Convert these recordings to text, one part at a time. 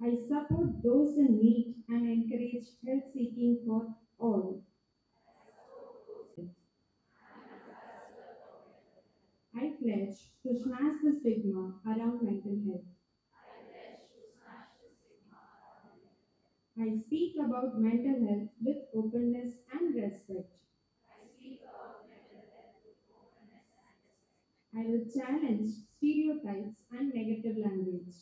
I support those in need and encourage help seeking for all. I pledge to smash the stigma around mental health. I speak about mental health with openness and respect. I will challenge stereotypes and negative language.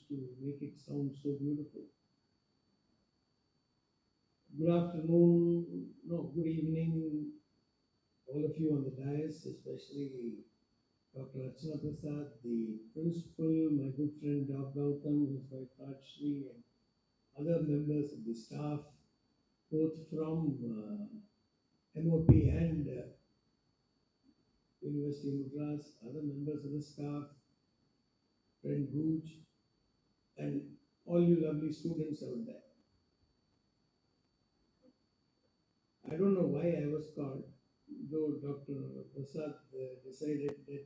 To make it sound so beautiful. Good afternoon, no, good evening, all of you on the dais, especially Dr. Archana Prasad, the principal, my good friend Dr. Gautam, his wife Rajshri, and other members of the staff, both from MOP and University of Madras, other members of the staff, friend Guj, and all you lovely students out there. I don't know why I was called, though Dr. Prasad decided that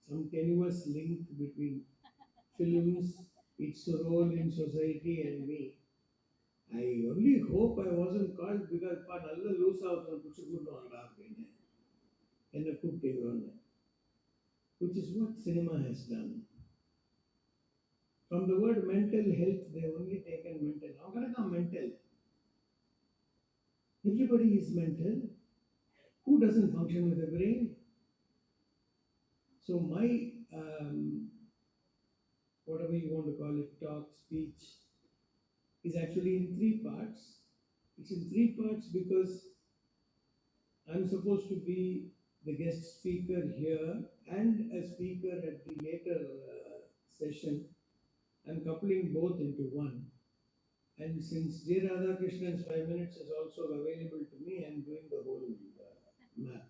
some tenuous link between films, its role in society, and me. I only hope I wasn't called because Padalla loose out on Puchukudu and a cooked which is what cinema has done. From the word mental health, they've only taken mental. How can I come mental? Everybody is mental. Who doesn't function with the brain? So my whatever you want to call it, talk, speech, is actually in three parts. It's in three parts because I'm supposed to be the guest speaker here and a speaker at the later session. I'm coupling both into one. And since J. Radhakrishnan's 5 minutes is also available to me, I'm doing the whole map.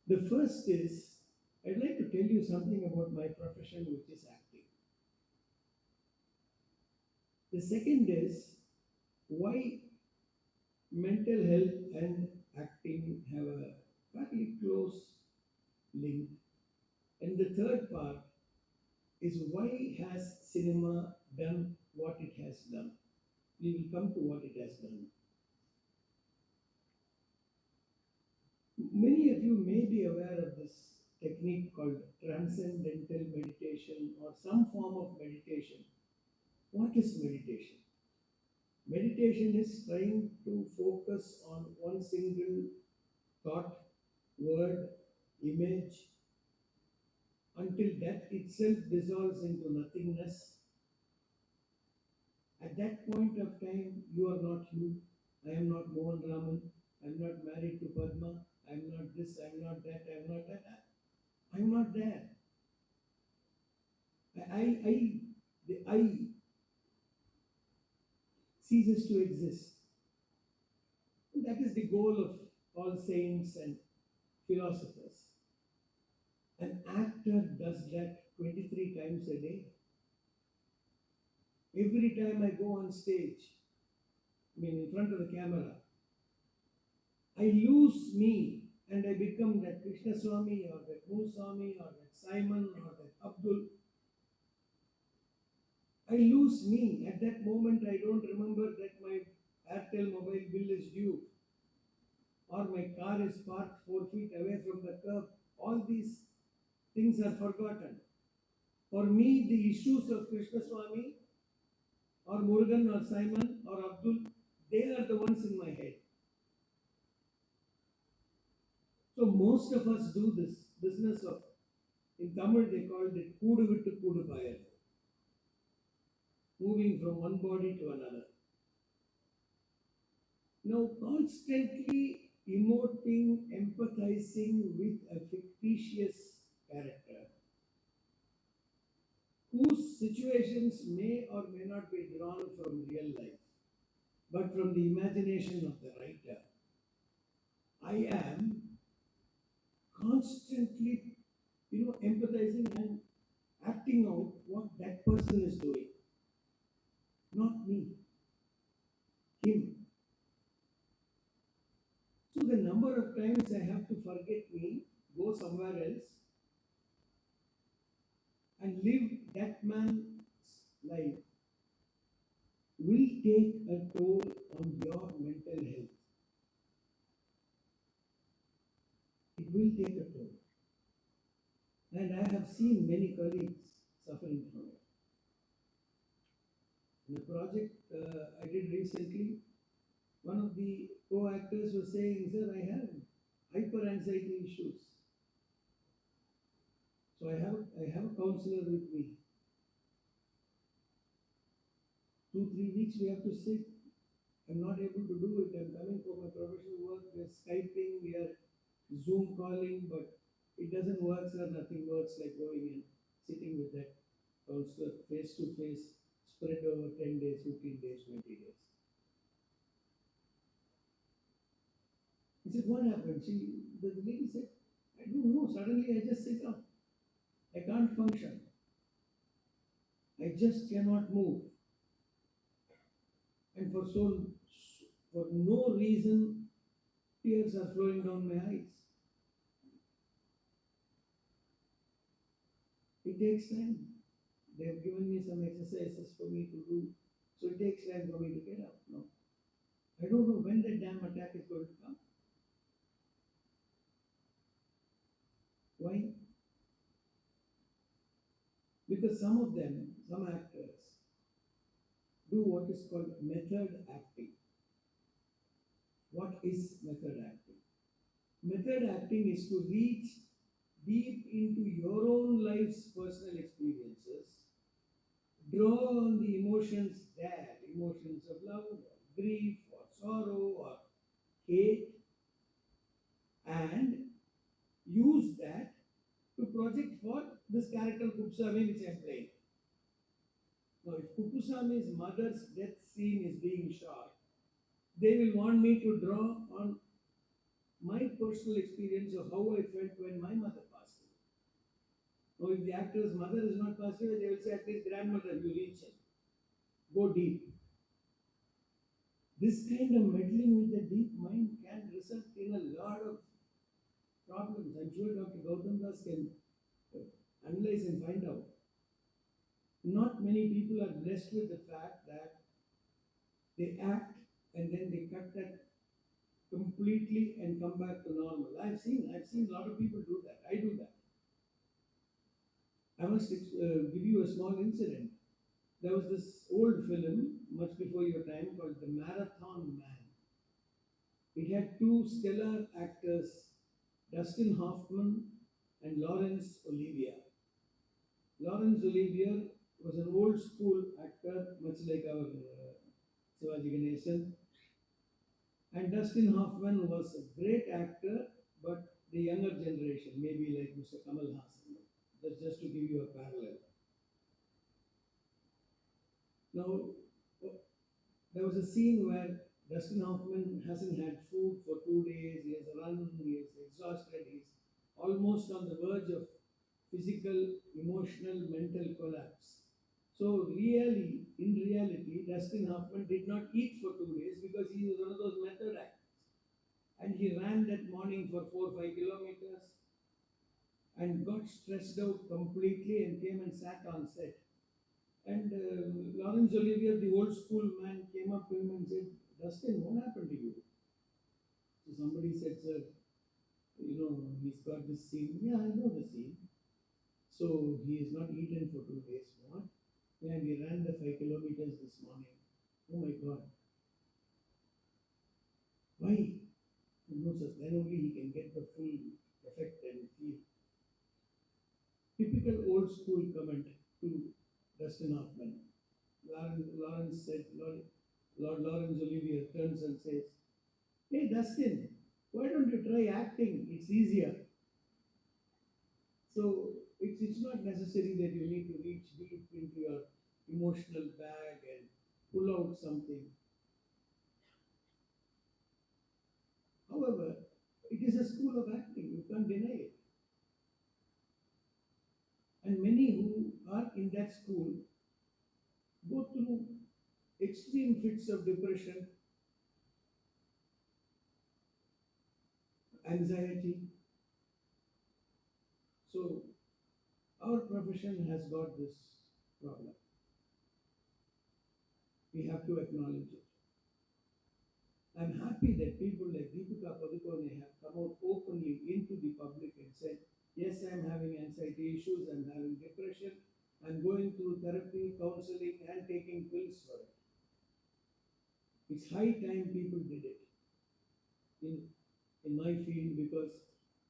The first is I'd like to tell you something about my profession, which is acting. The second is why mental health and acting have a fairly close link. And the third part is why has cinema done what it has done? We will come to what it has done. Many of you may be aware of this technique called transcendental meditation or some form of meditation. What is meditation? Meditation is trying to focus on one single thought, word, image until that itself dissolves into nothingness. At that point of time, you are not you. I am not Mohan Raman. I'm not married to Padma. I'm not this. I'm not that. I'm not that. I'm not there. The I ceases to exist. And that is the goal of all saints and philosophers. An actor does that 23 times a day. Every time I go on stage, in front of the camera, I lose me and I become that Krishna Swami or that Swami or that Simon or that Abdul. I lose me. At that moment, I don't remember that my Airtel mobile bill is due or my car is parked 4 feet away from the curb. All these things are forgotten. For me, the issues of Krishna Swami or Murugan or Simon or Abdul, they are the ones in my head. So most of us do this business of, in Tamil they called it Kudu Vittu Kudu Payal. moving from one body to another. Now, constantly emoting, empathizing with a fictitious character whose situations may or may not be drawn from real life, but from the imagination of the writer. I am constantly, empathizing and acting out what that person is doing, not me, him. So the number of times I have to forget me, go somewhere else, and live that man's life will take a toll on your mental health. It will take a toll. And I have seen many colleagues suffering from it. In the project I did recently, one of the co-actors was saying, "Sir, I have hyper anxiety issues. So I have a counselor with me. 2, 3 weeks we have to sit. I'm not able to do it. I'm coming for my professional work. We're Skyping, we are Zoom calling, but it doesn't work, sir. Nothing works like going and sitting with that counselor face to face, spread over 10 days, 15 days, 20 days." He said, "What happened?" The lady said, "I don't know. Suddenly I just sit up. I can't function. I just cannot move. And for no reason, tears are flowing down my eyes." It takes time. They have given me some exercises for me to do. So it takes time for me to get up. No. I don't know when that damn attack is going to come. Why? Because some actors, do what is called method acting. What is method acting? Method acting is to reach deep into your own life's personal experiences, draw on the emotions there, emotions of love, or grief, or sorrow, or hate, and use that to project for this character Kupsami which I am playing. Now, if Kupusami's mother's death scene is being shot, they will want me to draw on my personal experience of how I felt when my mother passed away. Now, if the actor's mother is not passed away, they will say, "At least grandmother, you reach it. Go deep." This kind of meddling with the deep mind can result in a lot of problems. I'm sure Dr. Gauthamadas can analyze and find out. Not many people are blessed with the fact that they act and then they cut that completely and come back to normal. I've seen a lot of people do that. I do that. I must give you a small incident. There was this old film, much before your time, called The Marathon Man. It had two stellar actors, Dustin Hoffman and Laurence Olivier. Laurence Olivier was an old school actor, much like our Shivaji Ganesan. And Dustin Hoffman was a great actor, but the younger generation, maybe like Mr. Kamal Hassan. That's just to give you a parallel. Now, there was a scene where Dustin Hoffman hasn't had food for 2 days, he has run, he is exhausted, he's almost on the verge of physical, emotional, mental collapse. So in reality, Dustin Hoffman did not eat for 2 days because he was one of those method actors. And he ran that morning for 4 or 5 kilometers and got stressed out completely and came and sat on set. And Laurence Olivier, the old school man, came up to him and said, "Dustin, what happened to you?" So somebody said, "Sir, he's got this scene." "Yeah, I know the scene." "So he has not eaten for 2 days." "What?" "Yeah, we ran the 5 kilometers this morning." "Oh my God." "Why?" "No, sir, then only he can get the full effect and feel." Typical old school comment to Dustin Hoffman. Lord Lawrence Olivier turns and says, "Hey Dustin, why don't you try acting? It's easier." So it's not necessary that you need to reach deep into your emotional bag and pull out something. However, it is a school of acting, you can't deny it. And many who are in that school go through extreme fits of depression, anxiety. So our profession has got this problem. We have to acknowledge it. I'm happy that people like Deepika Padukone have come out openly into the public and said, yes, I'm having anxiety issues, I'm having depression, I'm going through therapy, counseling, and taking pills for it. It's high time people did it in, in my field because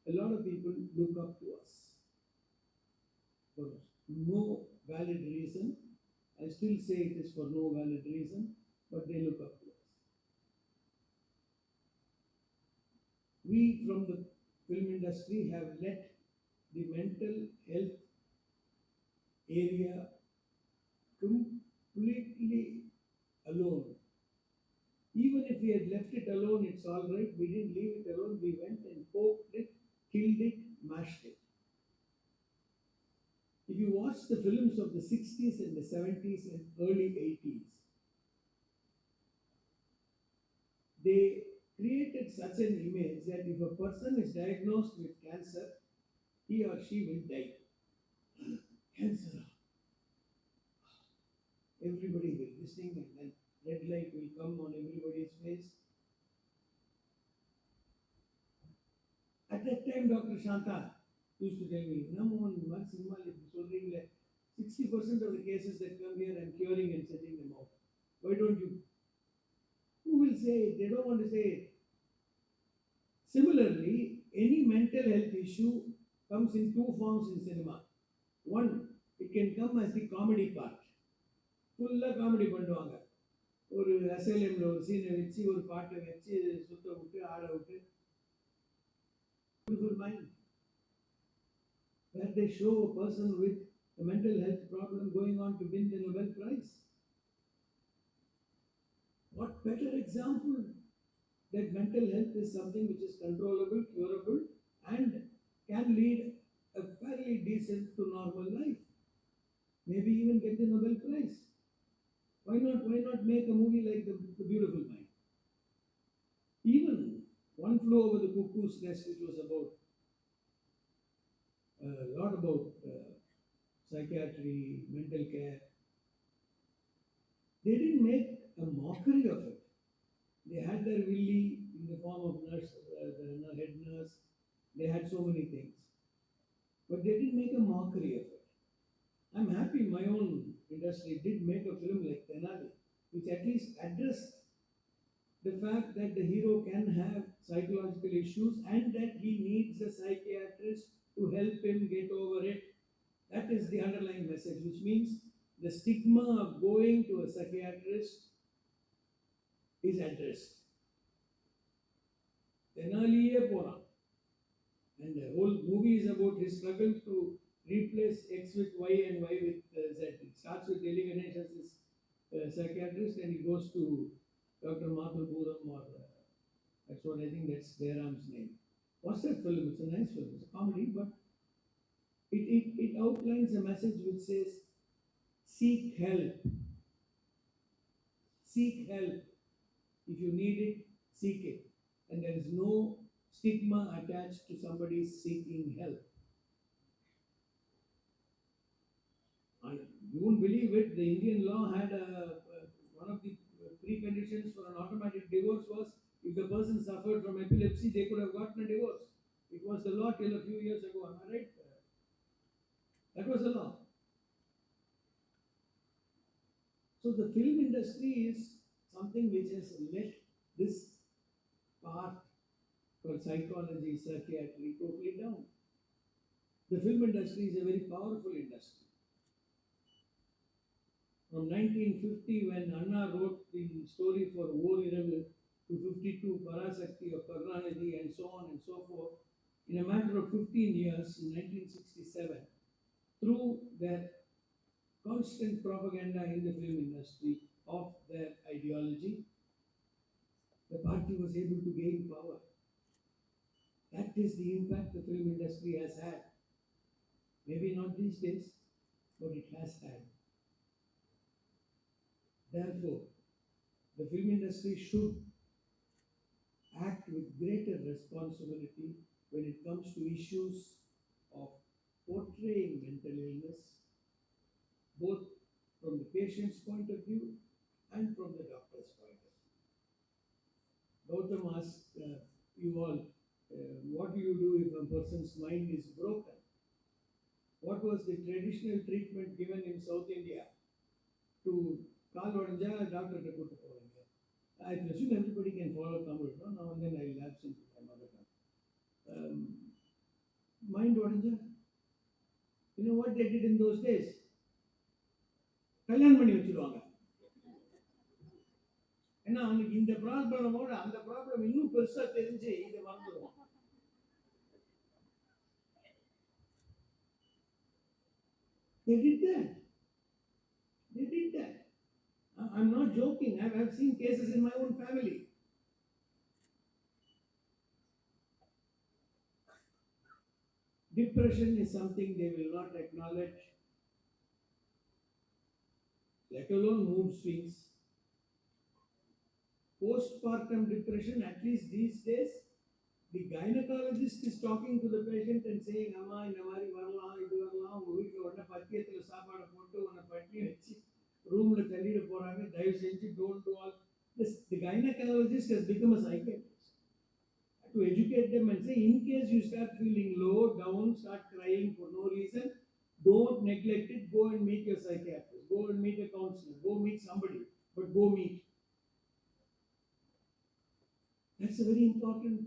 a lot of people look up to us for no valid reason. I still say it is for no valid reason, but they look up to us. We from the film industry have let the mental health area completely alone. Even if we had left it alone, it's all right. We didn't leave it alone. We went and poked it, killed it, mashed it. If you watch the films of the 60s and the 70s and early 80s, they created such an image that if a person is diagnosed with cancer, he or she will die. Cancer. Everybody will listening, and then red light will come on everybody's face. At that time, Dr. Shanta used to tell me, "Namohan, cinema, 60% of the cases that come here, I'm curing and sending them out. Why don't you?" Who will say it? They don't want to say it. Similarly, any mental health issue comes in two forms in cinema. One, it can come as the comedy part. ஃபுல்லாக comedy பண்ணுவாங்க. ஒரு அசைலமில் ஒரு சீனை வச்சு ஒரு பாட்டை வச்சு சுத்த விட்டு ஆட விட்டு beautiful mind where they show a person with a mental health problem going on to win the Nobel Prize. What better example that mental health is something which is controllable, curable, and can lead a fairly decent to normal life. Maybe even get the Nobel Prize. Why not make a movie like the Beautiful Mind? Even One Flew Over the Cuckoo's Nest, which was about a lot about psychiatry, mental care. They didn't make a mockery of it. They had their Willy in the form of nurse, the head nurse. They had so many things, but they didn't make a mockery of it. I'm happy my own industry did make a film like Tenali, which at least addressed the fact that the hero can have psychological issues and that he needs a psychiatrist to help him get over it. That is the underlying message, which means the stigma of going to a psychiatrist is addressed. Tenaliye Pora. And the whole movie is about his struggle to replace X with Y and Y with Z. It starts with Delhi Ganesh as his psychiatrist, and he goes to Dr. Madhupuram, or that's what I think that's Jairam's name. What's that film? It's a nice film. It's a comedy, but it outlines a message which says, seek help. Seek help. If you need it, seek it. And there is no stigma attached to somebody seeking help. And you won't believe it, the Indian law had one of the preconditions for an automatic divorce was if the person suffered from epilepsy, they could have gotten a divorce. It was the law till a few years ago, am I right? That was the law. So the film industry is something which has let this part for psychology, psychiatry totally down. The film industry is a very powerful industry. from 1950 when Anna wrote the story for Oriril to 52 Parasakti of Karunanidhi and so on and so forth, in a matter of 15 years, in 1967, through their constant propaganda in the film industry of their ideology, the party was able to gain power. That is the impact the film industry has had. Maybe not these days, but it has had. Therefore, the film industry should act with greater responsibility when it comes to issues of portraying mental illness, both from the patient's point of view and from the doctor's point of view. Gautam asked you all, what do you do if a person's mind is broken? What was the traditional treatment given in South India to கால் உடஞ்சா டாக்டர்கிட்ட கூட்டு போவாங்க? I presume everybody can follow Tamil. No? Now and then I lapse into my mother tongue. Mind உடஞ்சா, you know what they did in those days? கல்யாணம் பண்ணி வச்சிருவாங்க. ஏன்னா அவனுக்கு இந்த ப்ராப்ளமோட அந்த ப்ராப்ளம் இன்னும் பெருசா தெரிஞ்சு இதை மறந்துடுவோம். They did that. They did that. I'm not joking. I've seen cases in my own family. Depression is something they will not acknowledge, let alone mood swings. Postpartum depression, at least these days, the gynecologist is talking to the patient and saying, Amma, இந்த மாதிரி வரலாம், இது வரலாம், உங்க வீட்டில் உடனே பத்தியத்தில் சாப்பாடு போட்டு உன்னை பட்டி வச்சு ரூமில் தள்ளிட போகிறாங்க, தயவு செஞ்சு don't do all this. The gynecologist has become a psychiatrist. To educate them and say, in case you start feeling low, down, start crying for no reason, don't neglect it, go and meet your psychiatrist, go and meet a counselor, go meet somebody, but go meet. That's a very important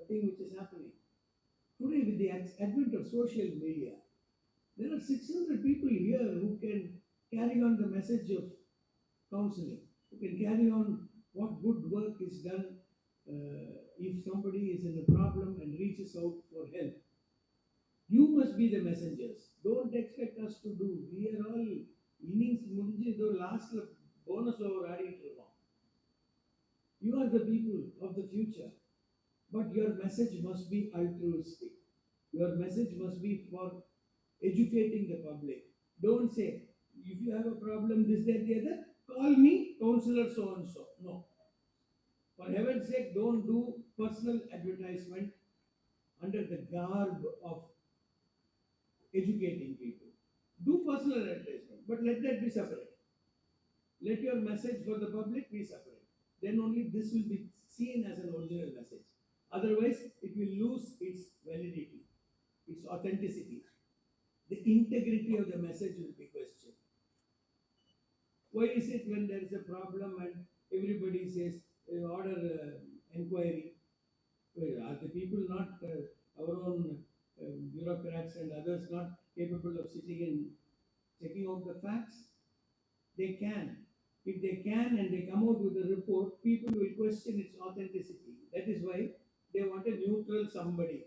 thing which is happening. Today, with the advent of social media, there are 600 people here who can carry on the message of counseling, who can carry on what good work is done if somebody is in a problem and reaches out for help. You must be the messengers. Don't expect us to do. We are all innings முடிஞ்சு ஏதோ லாஸ்ட்ல bonus over ஆடிட்டு இருக்கோம். You are the people of the future, but your message must be altruistic. Your message must be for educating the public. Don't say, if you have a problem, this, that, the other, call me, counselor so and so. No. For heaven's sake, don't do personal advertisement under the garb of educating people. Do personal advertisement, but let that be separate. Let your message for the public be separate. Then only this will be seen as an original message. Otherwise, it will lose its validity, its authenticity. The integrity of the message will be questioned. Why is it when there is a problem and everybody says, order inquiry? Well, are the people not, our own bureaucrats and others not capable of sitting and checking out the facts? They can. If they can and they come out with a report, people will question its authenticity. That is why they want a neutral somebody.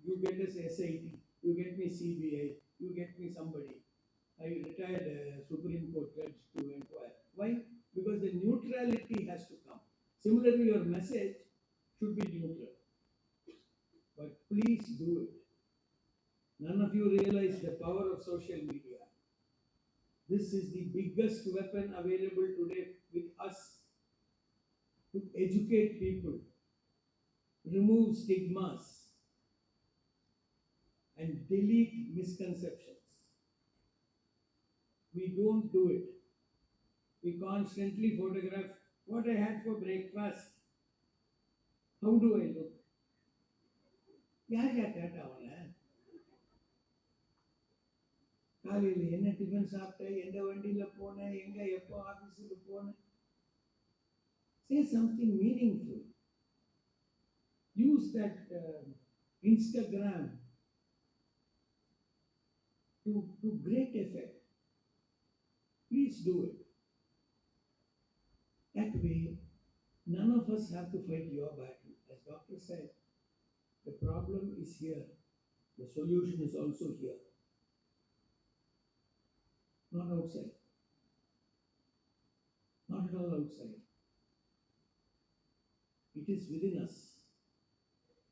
You get us SIT, you get me CBI, you get me somebody. I retired Supreme Court judge to inquire. Why? Because the neutrality has to come. Similarly, your message should be neutral. But please do it. None of you realize the power of social media. This is the biggest weapon available today with us to educate people, remove stigmas, and delete misconceptions. We don't do it. We constantly photograph what I had for breakfast. How do I look? காலையில் என்ன tiffin சாப்பிட்டேன், எந்த வண்டியில் போனேன், எங்கே எப்போ ஆஃபீஸுக்கு போனேன். Say something meaningful. Use that Instagram to great effect. please do it. That way, none of us have to fight your battle. As doctor said, the problem is here. The solution is also here. Not outside. Not at all outside. It is within us.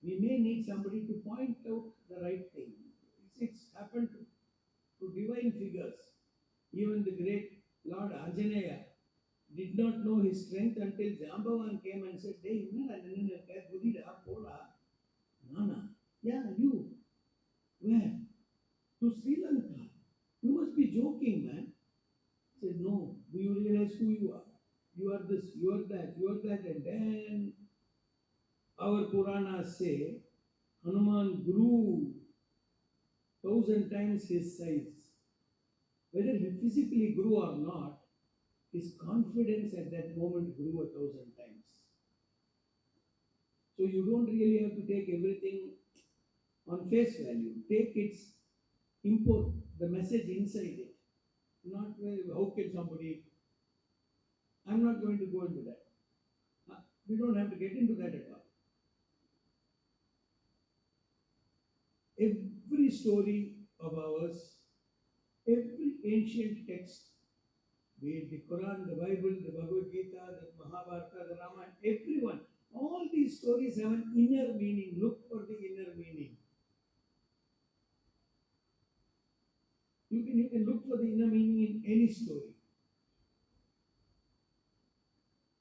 We may need somebody to point out the right thing. It's happened to divine figures. Even the great Lord Anjaneya did not know his strength until Jambavan came and said, "Hey, Nana, yeah, you. Where? To Sri Lanka. You must be joking, man." He said, "No, do you realize who you are? You are this, you are that, you are that." And then our Puranas say Hanuman grew 1,000 times his size. Whether he physically grew or not, his confidence at that moment grew 1,000 times. So you don't really have to take everything on face value. Take its import, the message inside it. Not how can somebody. I'm not going to go into that. We don't have to get into that at all. Every story of ours, every ancient text, be it the Quran, the Bible, the Bhagavad Gita, the Mahabharata, the Ramayana, everyone, all these stories have an inner meaning. Look for the inner meaning. You can look for the inner meaning in any story.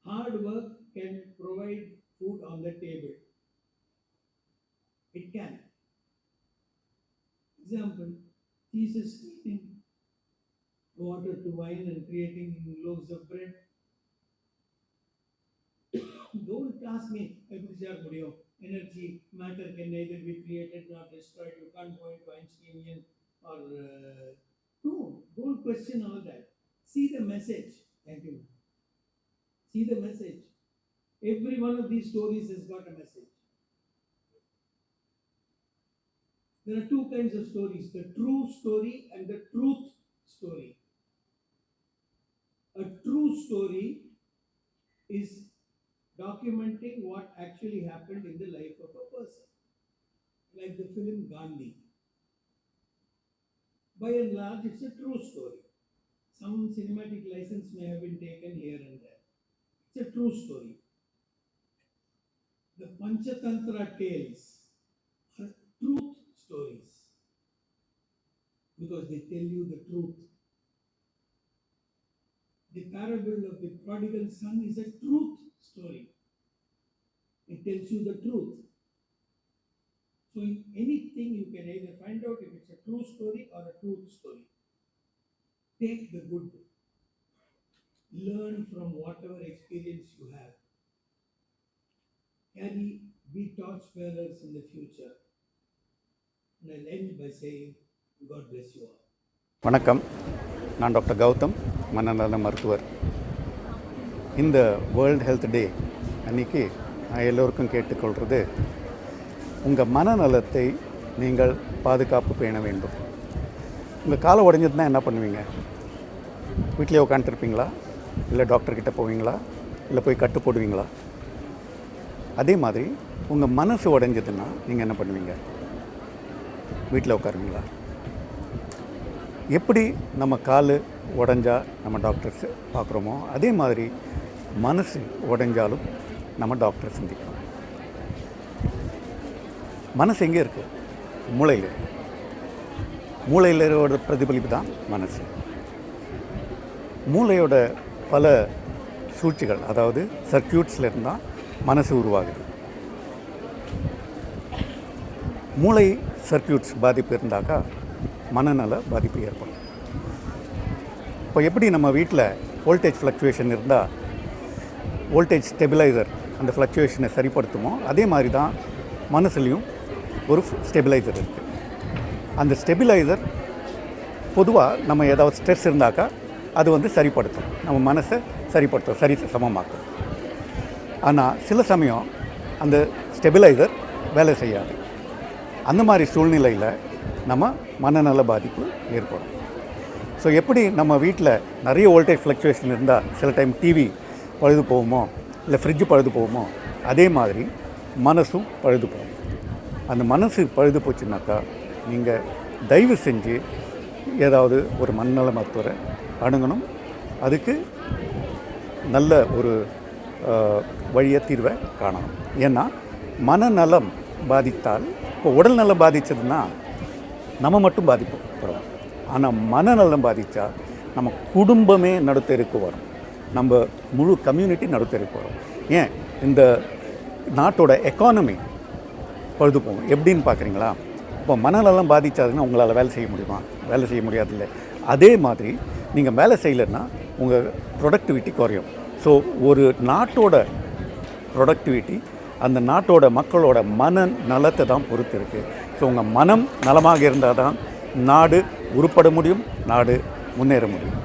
Hard work can provide food on the table. It can. Example, Jesus eating water to wine and creating loaves of bread. Don't ask me, energy, matter can neither be created nor destroyed. You can't go into Einsteinian or. No, don't question all that. See the message. Thank you. See the message. Every one of these stories has got a message. There are two kinds of stories, the true story and the truth story. A true story is documenting what actually happened in the life of a person. Like the film Gandhi. By and large, it's a true story. Some cinematic license may have been taken here and there. It's a true story. The Panchatantra tales are truth stories because they tell you the truth. The parable of the prodigal son is a truth story. It tells you the truth. So in anything you can either find out if it's a true story or a truth story. Take the good. Learn from whatever experience you have. Be torchbearers in the future. And I'll end by saying, God bless you all. வணக்கம், நான் doctor Gautham, மனநல மருத்துவர். இந்த world health டே அன்றைக்கி நான் எல்லோருக்கும் கேட்டுக்கொள்வது, உங்கள் மனநலத்தை நீங்கள் பாதுகாப்பு பேண வேண்டும். உங்கள் காலை உடைஞ்சதுன்னா என்ன பண்ணுவீங்க? வீட்டிலே உட்காந்துருப்பீங்களா? இல்லை டாக்டர்கிட்ட போவீங்களா? இல்லை போய் கட்டு போடுவீங்களா? அதே மாதிரி உங்கள் மனசு உடைஞ்சதுன்னா நீங்கள் என்ன பண்ணுவீங்க? வீட்டில் உட்காருவீங்களா? எப்படி நம்ம கால் உடஞ்சா நம்ம டாக்டர்ஸ் பார்க்குறோமோ, அதே மாதிரி மனசு உடைஞ்சாலும் நம்ம டாக்டர் சந்திக்கணும். மனசு எங்கே இருக்குது? மூளையில். மூளையிலோட பிரதிபலிப்பு தான் மனசு. மூளையோட பல சூழ்ச்சிகள், அதாவது சர்க்கியூட்ஸில் இருந்தால் மனசு உருவாகுது. மூளை சர்க்கியூட்ஸ் பாதிப்பு இருந்தாக்கா மனநல பாதிப்பு ஏற்படும். இப்போ எப்படி நம்ம வீட்டில் வோல்டேஜ் ஃப்ளக்சுவேஷன் இருந்தால் வோல்டேஜ் ஸ்டெபிலைசர் அந்த ஃப்ளக்சுவேஷனை சரிப்படுத்துமோ, அதே மாதிரி தான் மனசுலேயும் ஒரு ஸ்டெபிலைசர் இருக்குது. அந்த ஸ்டெபிலைசர் பொதுவாக நம்ம ஏதாவது ஸ்ட்ரெஸ் இருந்தாக்கா அது சரிப்படுத்தும், நம்ம மனசை சரிப்படுத்தும், சரி சமமாக்கும். ஆனால் சில சமயம் அந்த ஸ்டெபிலைசர் வேலை செய்யாது. அந்த மாதிரி சூழ்நிலையில் நம்ம மனநல பாதிப்பு ஏற்படும். ஸோ எப்படி நம்ம வீட்டில் நிறைய வோல்டேஜ் ஃப்ளக்சுவேஷன் இருந்தால் சில டைம் டிவி பழுது போகுமோ, இல்லை ஃப்ரிட்ஜு பழுது போகுமோ, அதே மாதிரி மனசும் பழுது போகும். அந்த மனசு பழுது போச்சுன்னாக்கா நீங்கள் தயவு செஞ்சு ஏதாவது ஒரு மனநல மருத்துவரை அணுகணும். அதுக்கு நல்ல ஒரு வழியை தீர்வை காணணும். ஏன்னா மனநலம் பாதித்தால், இப்போ உடல் நலம் பாதித்ததுன்னா நம்ம மட்டும் பாதிப்போம். ஆனால் மனநலம் பாதித்தா நம்ம குடும்பமே நடுத்தருக்கு வரும், நம்ம முழு கம்யூனிட்டி நடுத்தருக்கு வரும். ஏன் இந்த நாட்டோட எக்கானமி பழுது போகும். எப்படின்னு பார்க்குறீங்களா? இப்போ மனநலம் பாதித்தாதுன்னா உங்களால் வேலை செய்ய முடியுமா? வேலை செய்ய முடியாதில்ல. அதே மாதிரி நீங்கள் வேலை செய்யலைன்னா உங்கள் ப்ரொடக்டிவிட்டி குறையும். ஸோ ஒரு நாட்டோட ப்ரொடக்டிவிட்டி அந்த நாட்டோட மக்களோட மன நலத்தை தான் பொறுத்து இருக்குது. ஸோ உங்கள் மனம் நலமாக இருந்தால் தான் நாடு உருப்பட முடியும், நாடு முன்னேற முடியும்.